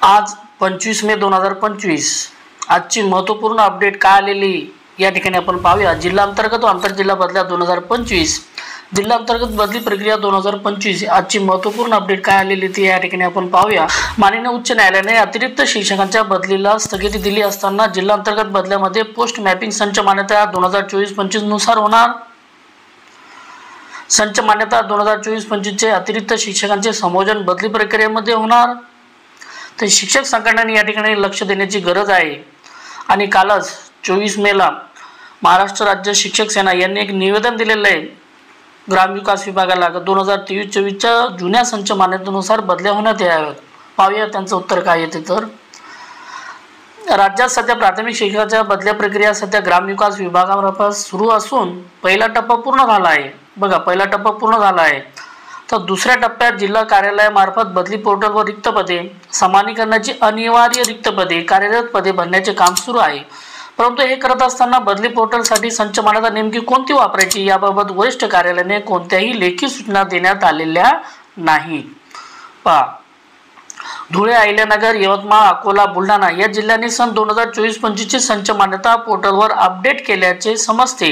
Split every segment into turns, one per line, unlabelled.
आज 25 मे 2025 आजची महत्त्वपूर्ण अपडेट काय आलेली या ठिकाणी आपण पाहूया। जिल्हा अंतर्गत व आंतरजिल्हा बदल्या 2025 जिल्हा अंतर्गत बदली प्रक्रिया 2025 आजची महत्त्वपूर्ण अपडेट काय आलेली ती या ठिकाणी आपण पाहूया। माननीय उच्च न्यायालयाने अतिरिक्त शिक्षकांच्या बदलीला स्थगिती दिली असताना जिल्हा अंतर्गत बदल्यामध्ये पोस्ट मॅपिंग संच मान्यता 2024-25 नुसार होणार। संच मान्यता 2024-25 चे अतिरिक्त शिक्षकांचे संयोजन बदली प्रक्रियेमध्ये होणार। तर शिक्षक संघटनांनी या ठिकाणी लक्ष देण्याची गरज आहे। आणि कालच 24 मेला महाराष्ट्र राज्य शिक्षक सेना यांनी एक निवेदन दिलेलं आहे ग्रामविकास विभागाला 2023-24 च्या जुन्या संच मान्यतेनुसार बदल्या होण्यात याव्यात। पाहूया त्यांचं उत्तर काय येते। तर राज्यात सध्या प्राथमिक शिक्षकाच्या बदल्या प्रक्रिया सध्या ग्रामविकास विभागामार्फत सुरू असून पहिला टप्पा पूर्ण झाला आहे। बघा, पहिला टप्पा पूर्ण झाला आहे। तर दुसऱ्या टप्प्यात जिल्हा कार्यालयामार्फत बदली पोर्टलवर रिक्त पदे समानीकरणाची अनिवार्य रिक्त पदे कार्यरत पदे भरण्याचे काम सुरू आहे। परंतु हे करत असताना बदली पोर्टलसाठी संच मान्यता नेमकी कोणती वापरायची याबाबत वरिष्ठ कार्यालयाने कोणत्याही लेखी सूचना देण्यात आलेल्या नाहीत। पहा, धुळे, अहिल्यानगर, यवतमाळ, अकोला, बुलढाणा या जिल्ह्यांनी सन 2024-25 ची संच मान्यता पोर्टलवर अपडेट केल्याचे समजते।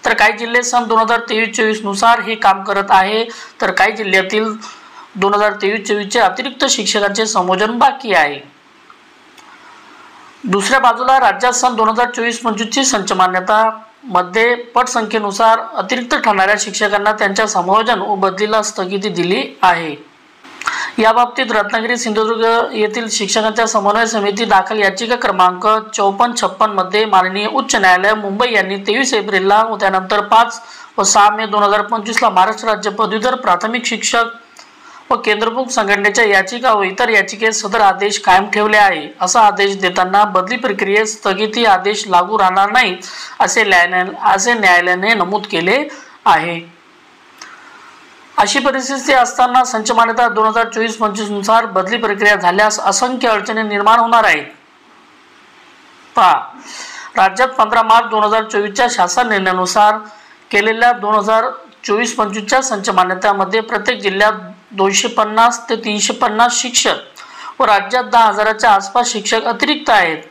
तर काही जिल्हे सन 2023-24 नुसार हे काम करत आहे, तर काही जिल्ह्यातील 2023-24 चे अतिरिक्त शिक्षकांचे संयोजन बाकी आहे। दुसऱ्या बाजूला राज्यात सन 2024-25 ची संच मान्यता मध्ये पटसंख्येनुसार अतिरिक्त ठरणाऱ्या शिक्षकांना त्यांच्या संयोजन व बदलीला स्थगिती दिली आहे। या बाबतीत रत्नागिरी, सिंधुदुर्ग येथील शिक्षकांच्या समन्वय समिती दाखल याचिका क्रमांक 5456 मध्ये माननीय उच्च न्यायालय मुंबई यांनी 23 एप्रिलला व त्यानंतर 5 व 6 मे 2025 ला महाराष्ट्र राज्य पदवीधर प्राथमिक शिक्षक व केंद्रभूत संघटनेच्या याचिका व इतर याचिकेत सदर आदेश कायम ठेवले आहे। असा आदेश देताना बदली प्रक्रियेत स्थगिती आदेश लागू राहणार नाही असे न्यायालयाने नमूद केले आहे। अशी परिस्थिती असताना संच मान्यता 2024-25 नुसार बदली प्रक्रिया झाल्यास असंख्य अडचणी निर्माण होणार आहेत। पहा, राज्यात 15 मार्च 2024 च्या शासन निर्णयानुसार केलेल्या 2024-25 च्या संच मान्यतामध्ये प्रत्येक जिल्ह्यात 250 ते 350 शिक्षक व राज्यात 10,000च्या आसपास शिक्षक अतिरिक्त आहेत।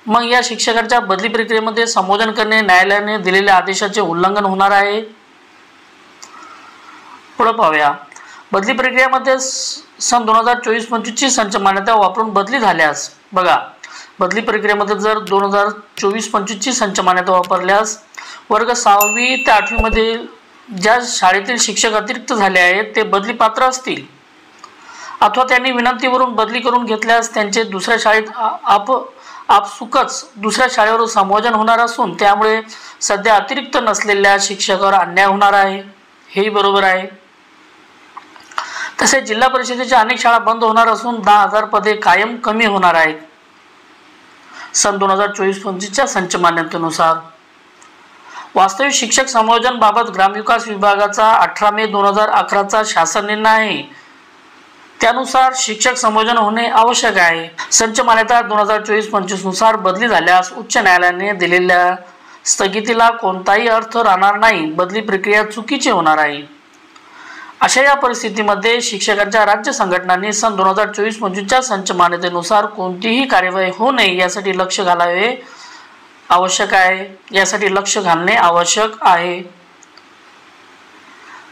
मग या शिक्षकांच्या बदली प्रक्रियेमध्ये संबोधन करणे न्यायालयाने दिलेल्या आदेशाचे उल्लंघन होणार आहे। पुढे पाहूया, बदली प्रक्रियेमध्ये सन 2024-25 ची संच मान्यता वापरून बदली झाल्यास बघा, बदली प्रक्रियेमध्ये जर 2024-25 ची संच मान्यता वापरल्यास वर्ग 6वी ते 8वी मध्ये ज्या शाळेतील शिक्षक अतिरिक्त झाले आहेत ते बदली पात्र असतील अथवा त्यांनी विनंतीवरून बदली करून घेतल्यास त्यांचे दुसऱ्या शाळेत आपसुकच दुसऱ्या शाळेवर संयोजन होणार असून त्यामुळे सध्या अतिरिक्त नसलेल्या शिक्षकावर अन्याय होणार आहे। हेही बरोबर आहे। तसेच जिल्हा परिषदेच्या अनेक शाळा बंद होणार असून 10,000 पदे कायम कमी होणार आहेत सन 2024-25 च्या संच मान्यतेनुसार। वास्तविक शिक्षक संयोजन बाबत ग्रामविकास विभागाचा 18 मे 2011 चा शासन निर्णय आहे। त्यानुसार शिक्षक संयोजन होणे आवश्यक आहे। संच मान्यता 2024-25 नुसार बदली झाल्यास उच्च न्यायालयाने दिलेल्या स्थगितीला कोणताही अर्थ राहणार नाही, बदली प्रक्रिया चुकीची होणार आहे। अशा या परिस्थितीमध्ये शिक्षकांच्या राज्य संघटनांनी सन 2024-25 च्या संच मान्यतेनुसार कोणतीही कार्यवाही होऊ नये यासाठी लक्ष घालावे आवश्यक आहे। यासाठी लक्ष घालणे आवश्यक आहे।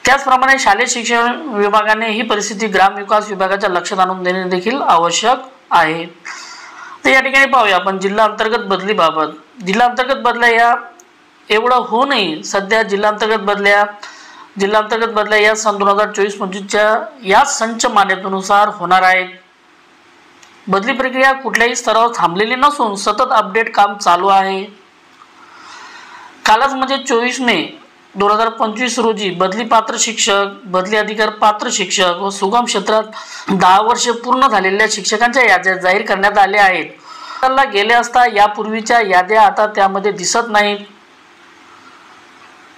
त्याचप्रमाणे शालेय शिक्षण विभागाने ही परिस्थिती ग्रामविकास विभागाच्या लक्षात आणून देणे देखील आवश्यक आहे। तर या ठिकाणी पाहूया आपण जिल्हा अंतर्गत बदलीबाबत। जिल्हा अंतर्गत बदल्या या एवढं होऊ नये, सध्या जिल्हा अंतर्गत बदल्या या सन 2024-25 च्या या संच मान्यतेनुसार होणार आहेत। बदली प्रक्रिया कुठल्याही स्तरावर थांबलेली नसून सतत अपडेट काम चालू आहे। कालच म्हणजे 24 मे 2025 रोजी बदली पात्र शिक्षक, बदली अधिकार पात्र शिक्षक व सुगम क्षेत्रात 10 वर्षे पूर्ण झालेल्या शिक्षकांच्या याद्या जाहीर करण्यात आल्या आहेत। त्याला गेले असता यापूर्वीच्या याद्या आता त्यामध्ये दिसत नाहीत।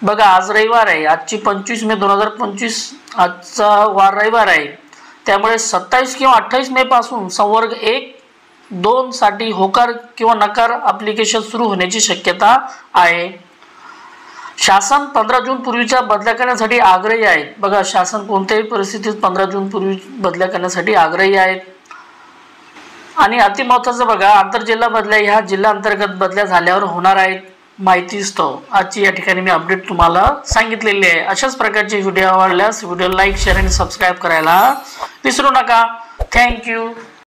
बघा, आज रविवार आहे, आजची 25 मे 2025 आजचा वार रविवार आहे, त्यामुळे 27 किंवा 28 मे पासून संवर्ग 1-2 साठी होकार किंवा नकार ॲप्लिकेशन सुरू होण्याची शक्यता आहे। शासन 15 जून पूर्वीच्या बदल्या करण्यासाठी आग्रही आहे। बघा, शासन कोणत्याही परिस्थितीत 15 जून पूर्वी बदल्या करण्यासाठी आग्रही आहेत। आणि अति महत्त्वाचं बघा, आंतरजिल्हा बदल्या ह्या जिल्हा अंतर्गत बदल्या झाल्यावर होणार आहेत माहिती स्तव आजची या ठिकाणी मी अपडेट तुम्हाला सांगितलेली आहे। अशाच प्रकारचे व्हिडिओ आवडल्यास व्हिडिओ लाईक शेअर आणि सबस्क्राईब करायला विसरू नका। थँक्यू।